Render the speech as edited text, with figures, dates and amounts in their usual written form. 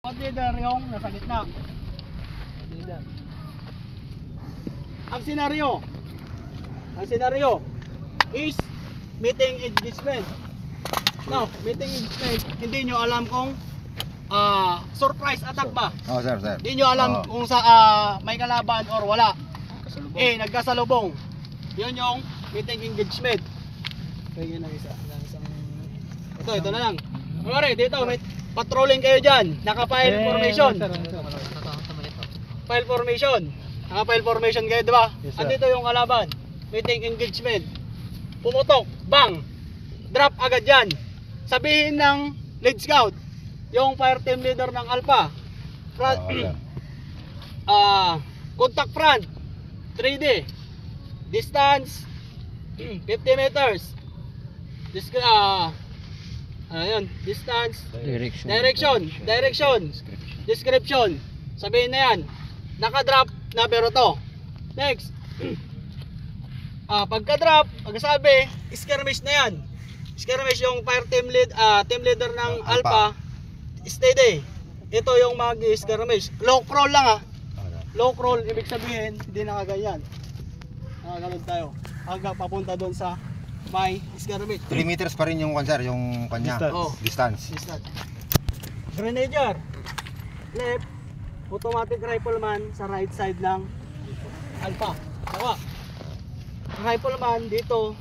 Leader yung nasa gitna. Leader. Ang senaryo is meeting engagement. Now, meeting engagement, hindi nyo alam kung surprise attack ba? Oh, sir. Hindi nyo alam kung sa may kalaban or wala. Nagkasalubong. Yun yung meeting engagement. Pwede na isa. Ito na lang. Kumari, dito may patrolling kayo dyan. Naka-file formation. File formation. Naka-file formation kayo, diba? Yes, Andito yung kalaban. Meeting engagement. Pumutok. Bang! Drop agad yan. Sabihin ng lead scout, yung fire team leader ng Alpha. Front, contact front. 3D. Distance 50 meters. Distance, direction, description. Sabihin na yan. Naka-drop na pero to. Next. Pagka-drop, pagkasabi, skirmish na yan. Skirmish yung fire team leader ng Alpha. Steady. Ito yung mag-skirmish. Low crawl lang Low crawl, ibig sabihin, hindi nakaganyan. Nakagalod tayo. Hanggang papunta doon sa may skirmish. 3 meters pa rin yung sir, yung kanya. Distance. Grenadier. Left. Automatic rifleman sa right side ng Alpha. Sawa. Rifleman dito